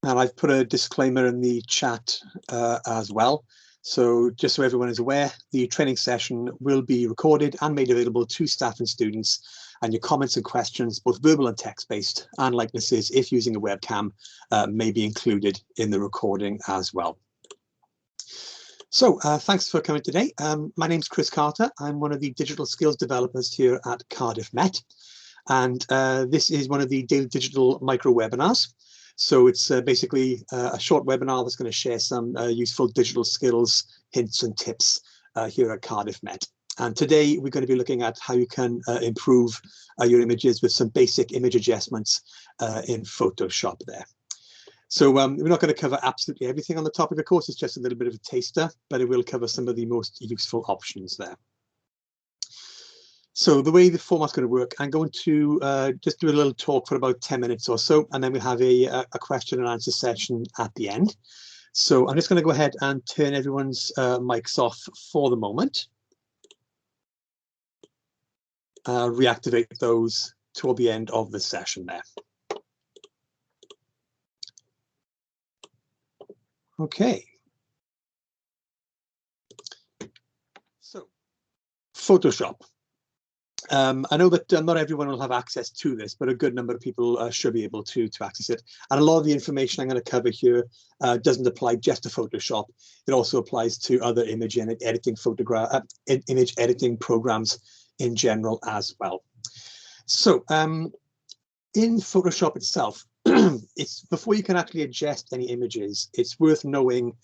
And I've put a disclaimer in the chat as well. So just so everyone is aware, the training session will be recorded and made available to staff and students, and your comments and questions, both verbal and text-based, and likenesses, if using a webcam, may be included in the recording as well. So thanks for coming today. My name's Chris Carter. I'm one of the digital skills developers here at Cardiff Met, and this is one of the daily digital micro webinars. So it's basically a short webinar that's going to share some useful digital skills, hints and tips here at Cardiff Met. And today we're going to be looking at how you can improve your images with some basic image adjustments in Photoshop there. So we're not going to cover absolutely everything on the topic, of course. It's just a little bit of a taster, but it will cover some of the most useful options there. So the way the format's going to work, I'm going to just do a little talk for about 10 minutes or so, and then we'll have a question and answer session at the end. So I'm just going to go ahead and turn everyone's mics off for the moment. Reactivate those toward the end of the session there. Okay. So Photoshop. I know that not everyone will have access to this, but a good number of people should be able to access it. And a lot of the information I'm going to cover here doesn't apply just to Photoshop. It also applies to other image editing image editing programs in general as well. So in Photoshop itself, it's before you can actually adjust any images, it's worth knowing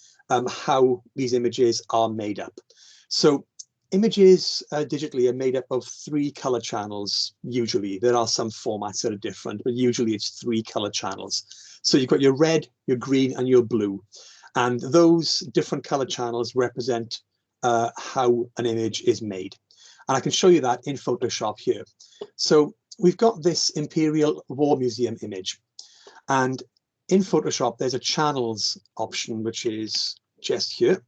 how these images are made up. So images digitally are made up of 3 color channels. Usually there are some formats that are different, but usually it's 3 color channels. So you've got your red, your green, and your blue, and those different color channels represent how an image is made. And I can show you that in Photoshop here. So we've got this Imperial War Museum image, and in Photoshop there's a channels option, which is just here.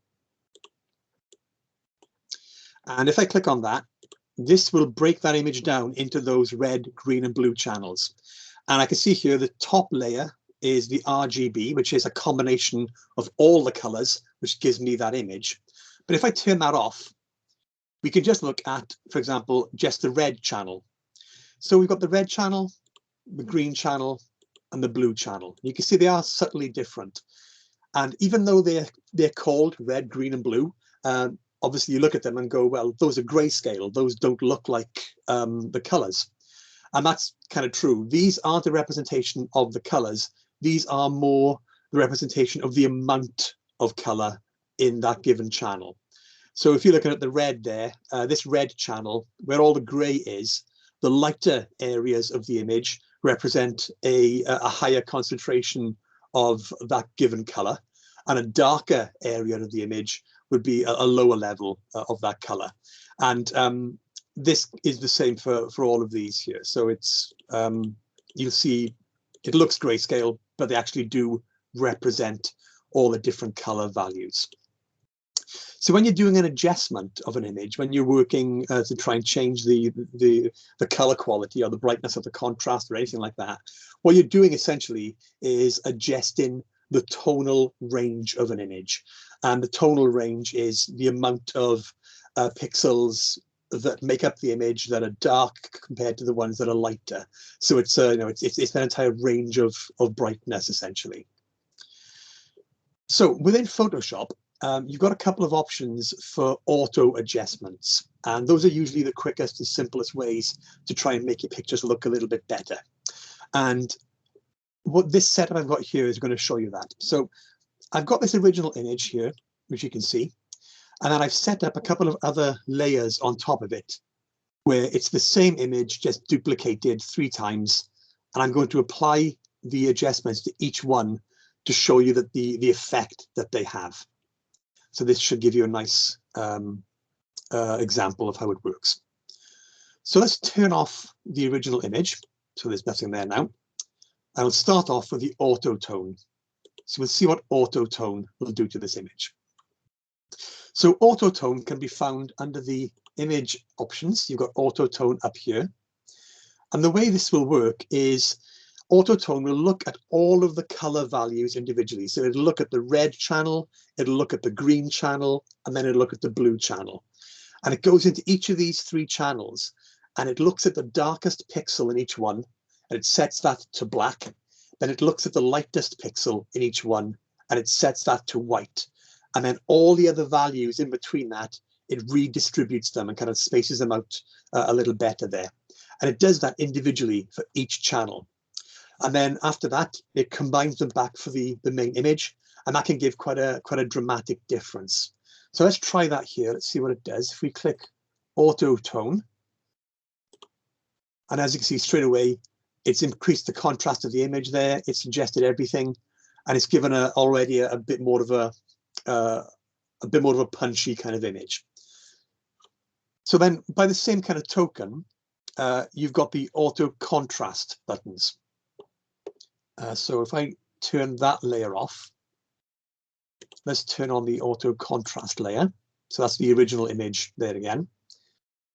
And if I click on that, this will break that image down into those red, green, and blue channels. And I can see here the top layer is the RGB, which is a combination of all the colors, which gives me that image. But if I turn that off, we can just look at, for example, just the red channel. So we've got the red channel, the green channel, and the blue channel. You can see they are subtly different. And even though they're called red, green, and blue, obviously you look at them and go, well, those are grayscale. Those don't look like the colors. And that's kind of true. These aren't a representation of the colors. These are more the representation of the amount of color in that given channel. So if you're looking at the red there, this red channel, where all the gray is, the lighter areas of the image represent a higher concentration of that given color, and a darker area of the image would be a lower level of that color. And this is the same for all of these here. So it's you'll see it looks grayscale, but they actually do represent all the different color values. So when you're doing an adjustment of an image, when you're working to try and change the color quality or the brightness of the contrast or anything like that, what you're doing essentially is adjusting the tonal range of an image. And the tonal range is the amount of pixels that make up the image that are dark compared to the ones that are lighter. So it's it's an entire range of brightness essentially. So within Photoshop, you've got a couple of options for auto adjustments, and those are usually the quickest and simplest ways to try and make your pictures look a little bit better. And what this setup I've got here is going to show you that. So I've got this original image here, which you can see, and then I've set up a couple of other layers on top of it, where it's the same image just duplicated 3 times, and I'm going to apply the adjustments to each one to show you that the effect that they have. So this should give you a nice example of how it works. So let's turn off the original image. So there's nothing there now. I'll start off with the auto tone. So we'll see what auto tone will do to this image. So auto tone can be found under the image options. You've got auto tone up here. And the way this will work is Autotone will look at all of the color values individually. So it'll look at the red channel, it'll look at the green channel, and then it'll look at the blue channel. And it goes into each of these three channels, and it looks at the darkest pixel in each one, and it sets that to black. Then it looks at the lightest pixel in each one, and it sets that to white. And then all the other values in between that, it redistributes them and kind of spaces them out a little better there. And it does that individually for each channel. And then after that, it combines them back for the main image, and that can give quite a dramatic difference. So let's try that here. Let's see what it does. If we click Autotone, and as you can see straight away, it's increased the contrast of the image there. It's suggested everything, and it's given already a bit more of a punchy kind of image. So then, by the same kind of token, you've got the auto contrast buttons. So if I turn that layer off, let's turn on the auto contrast layer. So that's the original image there again.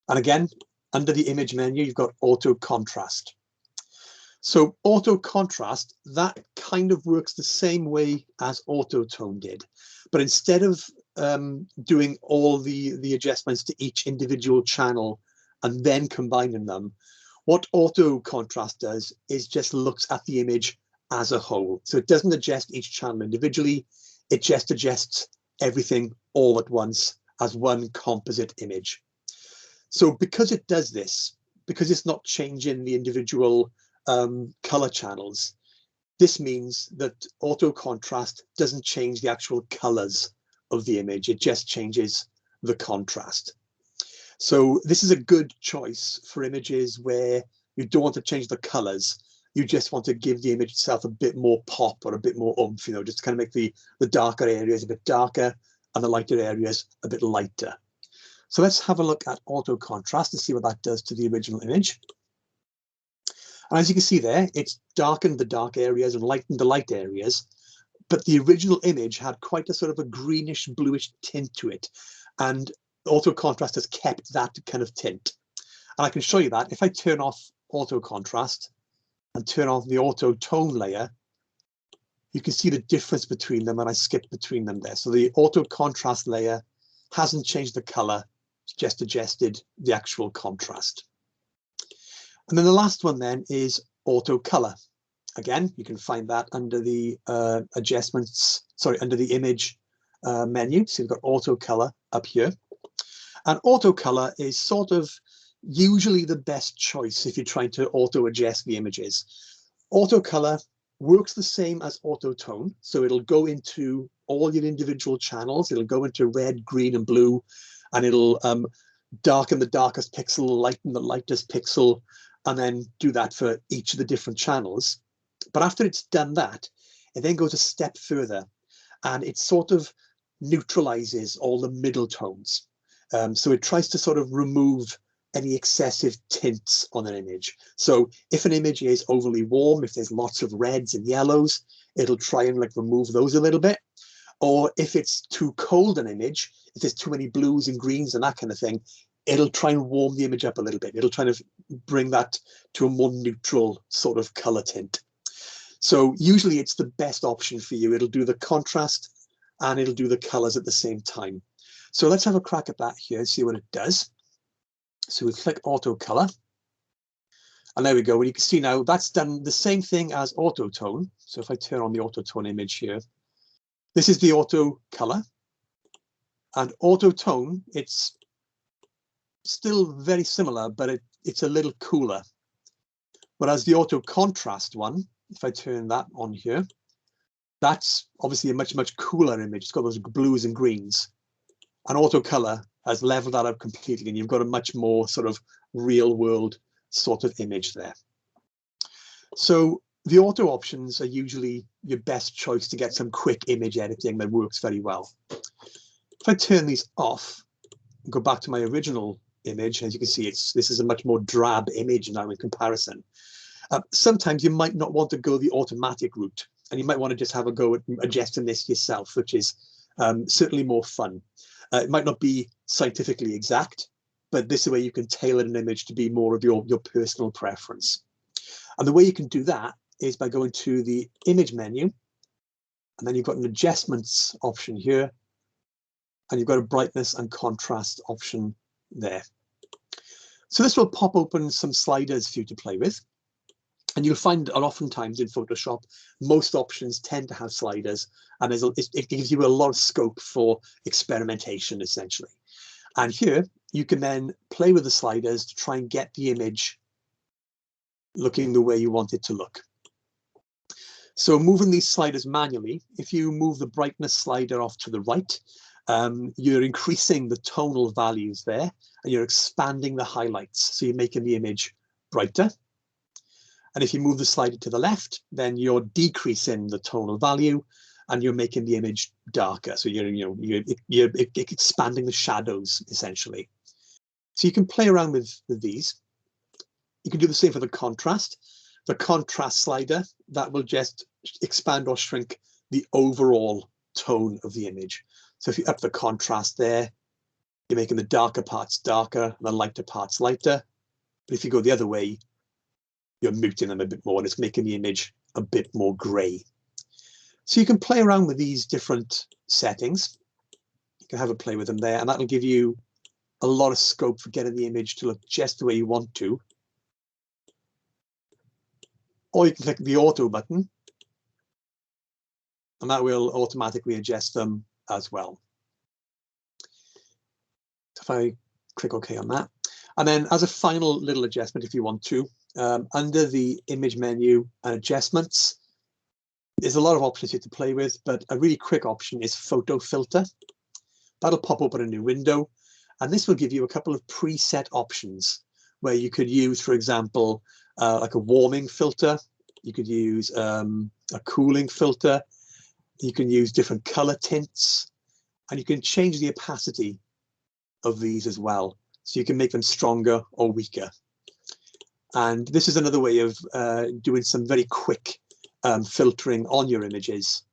And again, under the image menu, you've got auto contrast. So auto contrast, that kind of works the same way as Autotone did. But instead of doing all the adjustments to each individual channel and then combining them, what auto contrast does is just looks at the image as a whole. So it doesn't adjust each channel individually, it just adjusts everything all at once as one composite image. So because it does this, because it's not changing the individual color channels, this means that auto contrast doesn't change the actual colors of the image, it just changes the contrast. So this is a good choice for images where you don't want to change the colors, you just want to give the image itself a bit more pop or a bit more oomph, you know, just to kind of make the darker areas a bit darker and the lighter areas a bit lighter. So let's have a look at auto contrast and see what that does to the original image. And as you can see there, it's darkened the dark areas and lightened the light areas, but the original image had quite a sort of a greenish bluish tint to it, and auto contrast has kept that kind of tint. And I can show you that if I turn off auto contrast and turn off the auto tone layer, you can see the difference between them, and I skipped between them there. So the auto contrast layer hasn't changed the color, it's just adjusted the actual contrast. And then the last one then is auto color. Again, you can find that under the under the image menu. So you've got auto color up here. And auto color is sort of usually the best choice if you're trying to auto adjust the images. Auto color works the same as auto tone. So it'll go into all your individual channels. It'll go into red, green, and blue, and it'll darken the darkest pixel, lighten the lightest pixel, and then do that for each of the different channels. But after it's done that, it then goes a step further, and it sort of neutralizes all the middle tones. So it tries to sort of remove any excessive tints on an image. So if an image is overly warm, if there's lots of reds and yellows, it'll try and like remove those a little bit. Or if it's too cold an image, if there's too many blues and greens and that kind of thing, it'll try and warm the image up a little bit. It'll try to bring that to a more neutral sort of color tint. So usually it's the best option for you. It'll do the contrast and it'll do the colors at the same time. So let's have a crack at that here and see what it does. So we click auto color, and there we go. And you can see now that's done the same thing as auto tone. So if I turn on the auto tone image here, this is the auto color, and auto tone, it's still very similar, but it's a little cooler. Whereas the auto contrast one, if I turn that on here, that's obviously a much cooler image. It's got those blues and greens. And auto color has leveled that up completely, and you've got a much more sort of real world sort of image there. So the auto options are usually your best choice to get some quick image editing that works very well. If I turn these off and go back to my original image, as you can see, this is a much more drab image now in comparison. Sometimes you might not want to go the automatic route, and you might want to just have a go at adjusting this yourself, which is certainly more fun. It might not be scientifically exact, but this is where you can tailor an image to be more of your personal preference. And the way you can do that is by going to the image menu, and then you've got an adjustments option here, and you've got a brightness and contrast option there. So this will pop open some sliders for you to play with. And you'll find that oftentimes in Photoshop, most options tend to have sliders, and it gives you a lot of scope for experimentation, essentially. And here, you can then play with the sliders to try and get the image looking the way you want it to look. So moving these sliders manually, if you move the brightness slider off to the right, you're increasing the tonal values there, and you're expanding the highlights. So you're making the image brighter. And if you move the slider to the left, then you're decreasing the tonal value, and you're making the image darker. So you're expanding the shadows, essentially. So you can play around with these. You can do the same for the contrast. The contrast slider, that will just expand or shrink the overall tone of the image. So if you up the contrast there, you're making the darker parts darker and the lighter parts lighter. But if you go the other way, you're muting them a bit more, and it's making the image a bit more grey. So you can play around with these different settings. You can have a play with them there, and that'll give you a lot of scope for getting the image to look just the way you want to. Or you can click the auto button, and that will automatically adjust them as well. So if I click OK on that, and then as a final little adjustment, if you want to, under the image menu and adjustments, there's a lot of options here to play with, but a really quick option is photo filter. That'll pop open a new window, and this will give you a couple of preset options where you could use, for example, like a warming filter. You could use a cooling filter. You can use different color tints, and you can change the opacity of these as well. So you can make them stronger or weaker. And this is another way of doing some very quick filtering on your images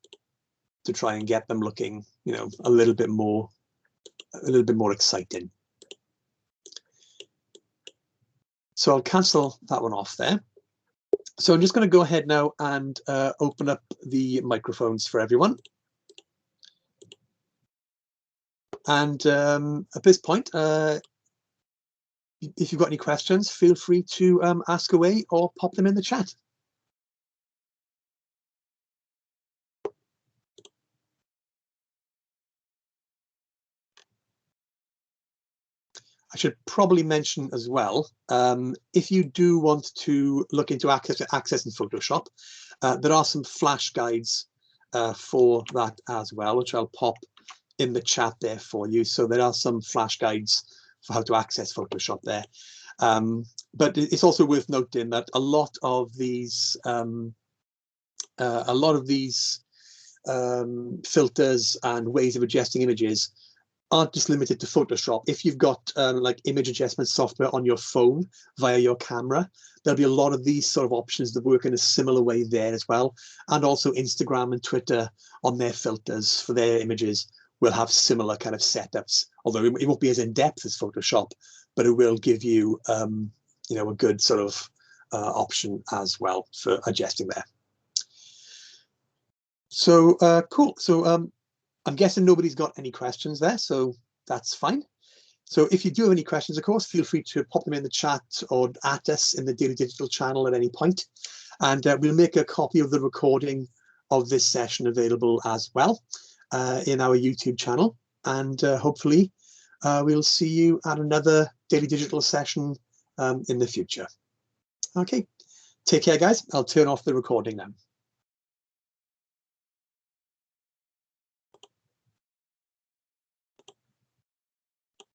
to try and get them looking, a little bit more exciting. So I'll cancel that one off there. So I'm just going to go ahead now and open up the microphones for everyone. And at this point, if you've got any questions, feel free to ask away or pop them in the chat. I should probably mention as well, if you do want to look into access in Photoshop, there are some flash guides for that as well, which I'll pop in the chat there for you. So there are some flash guides for how to access Photoshop there. But it's also worth noting that a lot of these filters and ways of adjusting images aren't just limited to Photoshop. If you've got like image adjustment software on your phone via your camera, there'll be a lot of these sort of options that work in a similar way there as well. And also Instagram and Twitter on their filters for their images will have similar kind of setups, although it won't be as in-depth as Photoshop, but it will give you a good sort of option as well for adjusting there. So cool. So I'm guessing nobody's got any questions there, so that's fine. So if you do have any questions, of course, feel free to pop them in the chat or at us in the Daily Digital channel at any point. And we'll make a copy of the recording of this session available as well in our YouTube channel. And hopefully we'll see you at another Daily Digital session in the future. Okay, take care, guys. I'll turn off the recording now.